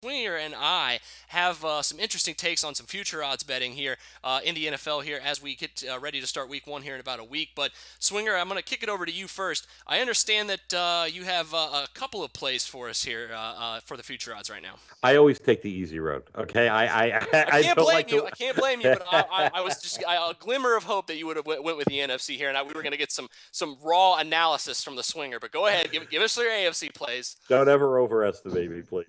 Swinger and I have some interesting takes on some future odds betting here in the NFL here as we get ready to start week 1 here in about a week. But Swinger, I'm going to kick it over to you first. I understand that you have a couple of plays for us here for the future odds right now. I always take the easy road. Okay, I I can't don't blame like you. to. I can't blame you, but I was just a glimmer of hope that you would have went with the NFC here, and we were going to get some raw analysis from the Swinger. But go ahead, give us your AFC plays. Don't ever overestimate me, please.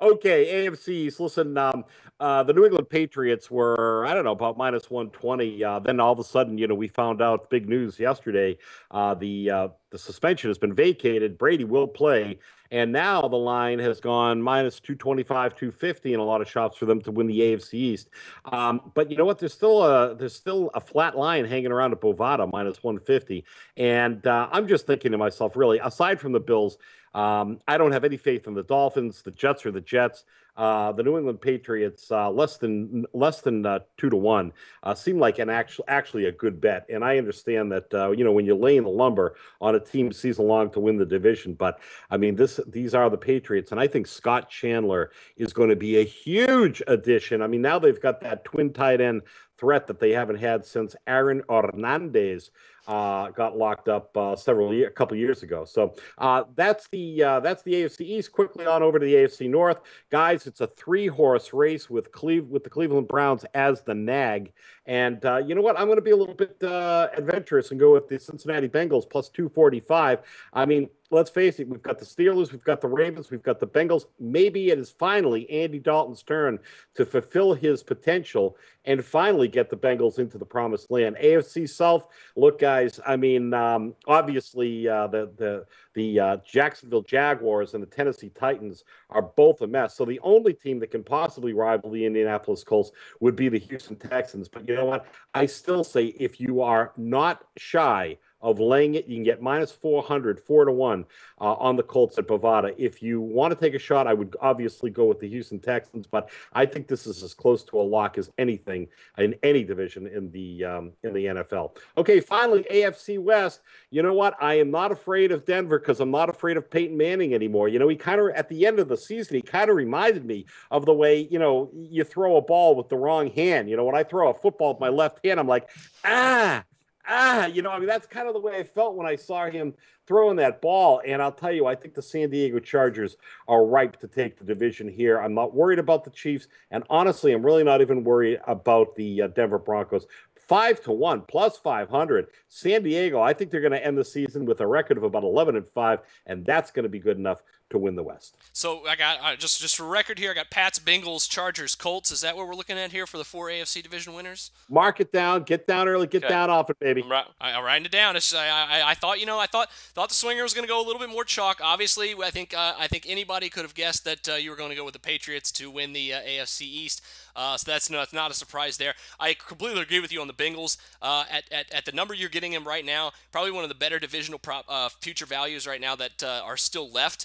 Okay, AFCs. Listen, the New England Patriots were, I don't know, about minus 120. Then all of a sudden, we found out big news yesterday. The suspension has been vacated. Brady will play. And now the line has gone minus 225, 250 in a lot of shops for them to win the AFC East. But you know what? There's still a flat line hanging around at Bovada minus 150. And I'm just thinking to myself, really, aside from the Bills, I don't have any faith in the Dolphins. The Jets are the Jets. The New England Patriots, less than 2-1, seem like actually a good bet. And I understand that when you're laying the lumber on a team season long to win the division, but I mean these are the Patriots, and I think Scott Chandler is going to be a huge addition. I mean, now they've got that twin tight end threat that they haven't had since Aaron Hernandez got locked up a couple years ago. So that's the AFC East. Quickly on over to the AFC North, guys. It's a three-horse race with the Cleveland Browns as the nag. And you know what? I'm going to be a little bit adventurous and go with the Cincinnati Bengals plus 245. I mean, let's face it, we've got the Steelers, we've got the Ravens, we've got the Bengals. Maybe it is finally Andy Dalton's turn to fulfill his potential and finally get the Bengals into the promised land. AFC South, look, guys, I mean, obviously the Jacksonville Jaguars and the Tennessee Titans are both a mess. So the only team that can possibly rival the Indianapolis Colts would be the Houston Texans. But you know what? I still say if you are not shy of laying it, you can get minus 400, 4-1 on the Colts at Bovada. If you want to take a shot, I would obviously go with the Houston Texans, but I think this is as close to a lock as anything in any division in the NFL. Okay, finally, AFC West. You know what? I am not afraid of Denver because I'm not afraid of Peyton Manning anymore. He kind of, at the end of the season, he kind of reminded me of the way, you throw a ball with the wrong hand. When I throw a football with my left hand, I'm like, I mean, that's kind of the way I felt when I saw him throwing that ball. And I'll tell you, I think the San Diego Chargers are ripe to take the division here. I'm not worried about the Chiefs. And honestly, I'm really not even worried about the Denver Broncos. 5-1 plus 500. San Diego, I think they're going to end the season with a record of about 11-5, and that's going to be good enough to win the West. So I got just for record here, I got Pats, Bengals, Chargers, Colts. Is that what we're looking at here for the 4 AFC division winners? Mark it down, get down early, get down off it, baby. I'm writing it down. I thought thought the Swinger was going to go a little bit more chalk. Obviously, I think anybody could have guessed that you were going to go with the Patriots to win the AFC East. So that's not a surprise there. I completely agree with you on the Bengals. At the number you're getting them right now, probably one of the better divisional future values right now that are still left.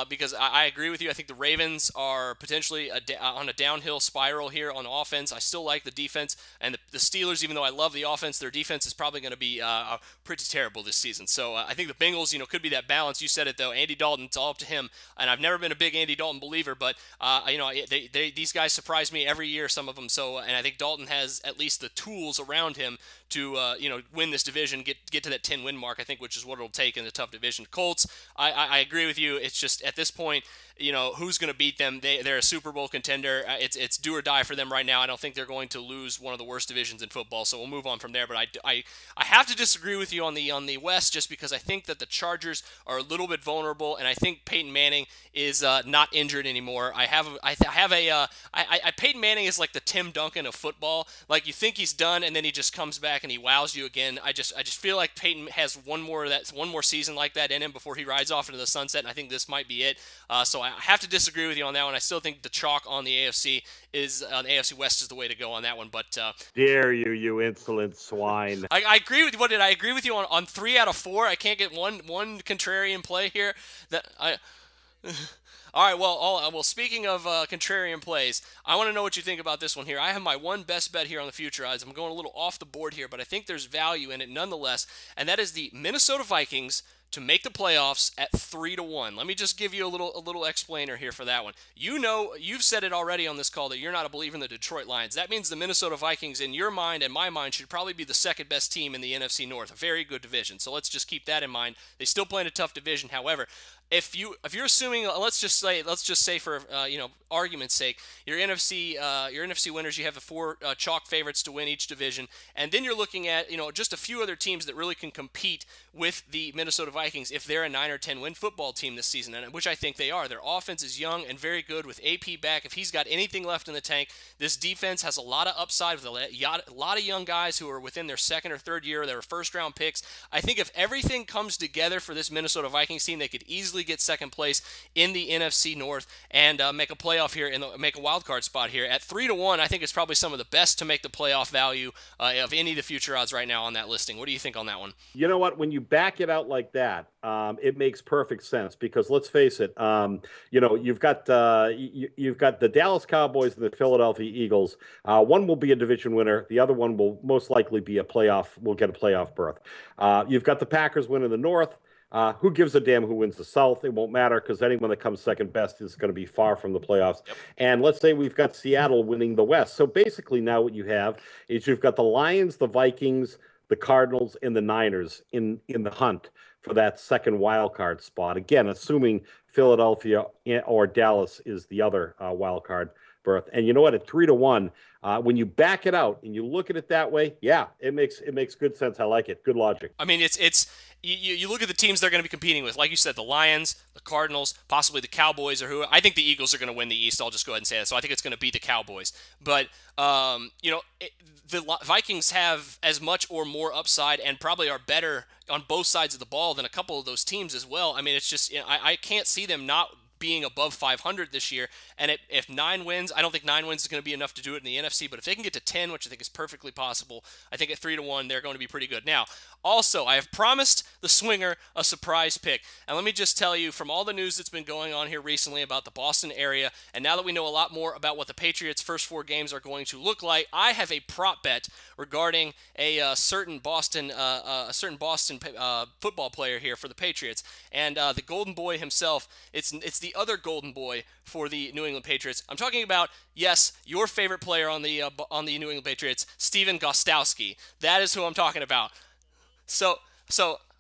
Because I agree with you. I think the Ravens are potentially on a downhill spiral here on offense. I still like the defense. And the Steelers, even though I love the offense, their defense is probably going to be pretty terrible this season. So I think the Bengals, could be that balance. You said it, though. Andy Dalton, it's all up to him. And I've never been a big Andy Dalton believer, but, these guys surprise me every year, some of them. So, and I think Dalton has at least the tools around him to, win this division, get to that 10-win mark, I think, which is what it'll take in a tough division. Colts, I agree with you. It's just at this point, who's going to beat them? They're a Super Bowl contender. It's do or die for them right now. I don't think they're going to lose one of the worst divisions in football, so we'll move on from there. But I have to disagree with you on the West just because I think that the Chargers are a little bit vulnerable, and I think Peyton Manning is not injured anymore. Peyton Manning is like the Tim Duncan of football. Like you think he's done, and then he just comes back and he wows you again. I just feel like Peyton has one more season like that in him before he rides off into the sunset, and I think this might be it. So I have to disagree with you on that one. I still think the chalk on the AFC West is the way to go on that one. But dare you, you insolent swine! I agree with what did I agree with you on 3 out of 4? I can't get one contrarian play here. All right, well, speaking of contrarian plays, I want to know what you think about this one here. I have my one best bet here on the future odds. I'm going a little off the board here, but I think there's value in it nonetheless, and that is the Minnesota Vikings to make the playoffs at 3-1. Let me just give you a little explainer here for that one. You know, you've said it already on this call that you're not a believer in the Detroit Lions. That means the Minnesota Vikings, in your mind and my mind, should probably be the second best team in the NFC North. A very good division. So let's just keep that in mind. They still play in a tough division. However, if you're assuming, let's just say for argument's sake, your NFC winners, you have the four chalk favorites to win each division, and then you're looking at just a few other teams that really can compete with the Minnesota Vikings if they're a 9 or 10 win football team this season, and which I think they are. Their offense is young and very good with AP back. If he's got anything left in the tank, this defense has a lot of upside with a lot of young guys who are within their second or third year. They were first round picks. I think if everything comes together for this Minnesota Vikings team, they could easily get second place in the NFC North and make a playoff here and make a wild card spot here at 3-1. I think it's probably some of the best to make the playoff value of any of the future odds right now on that listing. What do you think on that one? You know what? When you back it out like that, it makes perfect sense because let's face it. You've got the Dallas Cowboys and the Philadelphia Eagles. One will be a division winner. The other one will most likely be a playoff. Will get a playoff berth. You've got the Packers winning the North. Who gives a damn who wins the South? It won't matter because anyone that comes second best is going to be far from the playoffs. Yep. And let's say we've got Seattle winning the West. So basically now what you have is you've got the Lions, the Vikings, the Cardinals, and the Niners in the hunt for that second wild card spot. Again, assuming Philadelphia or Dallas is the other wild card berth. And you know what? At 3-1, when you back it out and you look at it that way, yeah, it makes good sense. I like it. Good logic. I mean, it's you look at the teams they're going to be competing with. Like you said, the Lions, the Cardinals, possibly the Cowboys, or who. I think the Eagles are going to win the East. I'll just go ahead and say that. So I think it's going to be the Cowboys. But the Vikings have as much or more upside and probably are better on both sides of the ball than a couple of those teams as well. I mean, it's just I can't see them not being above 500 this year. And if 9 wins, I don't think 9 wins is going to be enough to do it in the NFC, but if they can get to 10, which I think is perfectly possible, I think at 3-1, they're going to be pretty good. Now, also, I have promised the Swinger a surprise pick. And let me just tell you, from all the news that's been going on here recently about the Boston area, and now that we know a lot more about what the Patriots' first 4 games are going to look like, I have a prop bet regarding a certain Boston football player here for the Patriots. And the Golden Boy himself, it's the other Golden Boy for the New England Patriots. I'm talking about, yes, your favorite player on the New England Patriots, Steven Gostkowski. That is who I'm talking about. So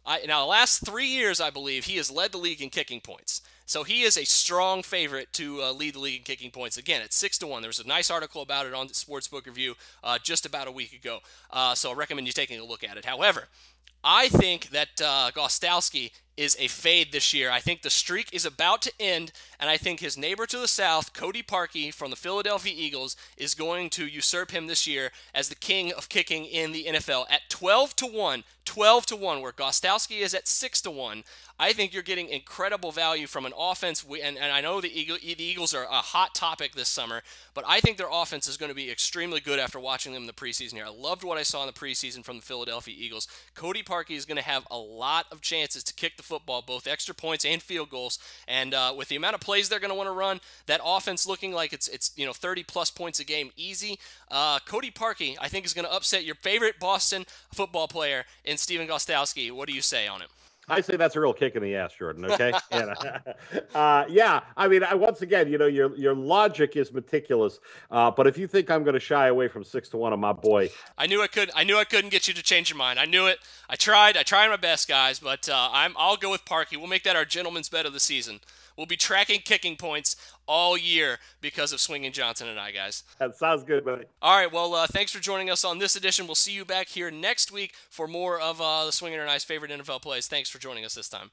now the last 3 years, I believe, he has led the league in kicking points. So he is a strong favorite to lead the league in kicking points. Again, at 6-1. There was a nice article about it on Sportsbook Review just about a week ago. So I recommend you taking a look at it. However, I think that Gostkowski is a fade this year. I think the streak is about to end, and I think his neighbor to the south, Cody Parkey from the Philadelphia Eagles, is going to usurp him this year as the king of kicking in the NFL at 12-1. 12-1, where Gostkowski is at 6-1. I think you're getting incredible value from an offense, and I know the Eagles are a hot topic this summer, but I think their offense is going to be extremely good after watching them in the preseason here. I loved what I saw in the preseason from the Philadelphia Eagles. Cody Parkey is going to have a lot of chances to kick the football, both extra points and field goals, and with the amount of plays they're going to want to run, that offense looking like it's 30-plus points a game easy. Cody Parkey, I think, is going to upset your favorite Boston football player in Steven Gostkowski. What do you say on it? I say that's a real kick in the ass, Jordan. Okay, yeah. I mean, once again, your logic is meticulous, but if you think I'm going to shy away from 6-1 on my boy, I knew I couldn't get you to change your mind. I knew it. I tried my best, guys, but I'll go with Parkey. We'll make that our gentleman's bet of the season. We'll be tracking kicking points all year because of Swinging Johnson and I, guys. That sounds good, buddy. All right, well, thanks for joining us on this edition. We'll see you back here next week for more of the Swinging and I's favorite NFL plays. Thanks for joining us this time.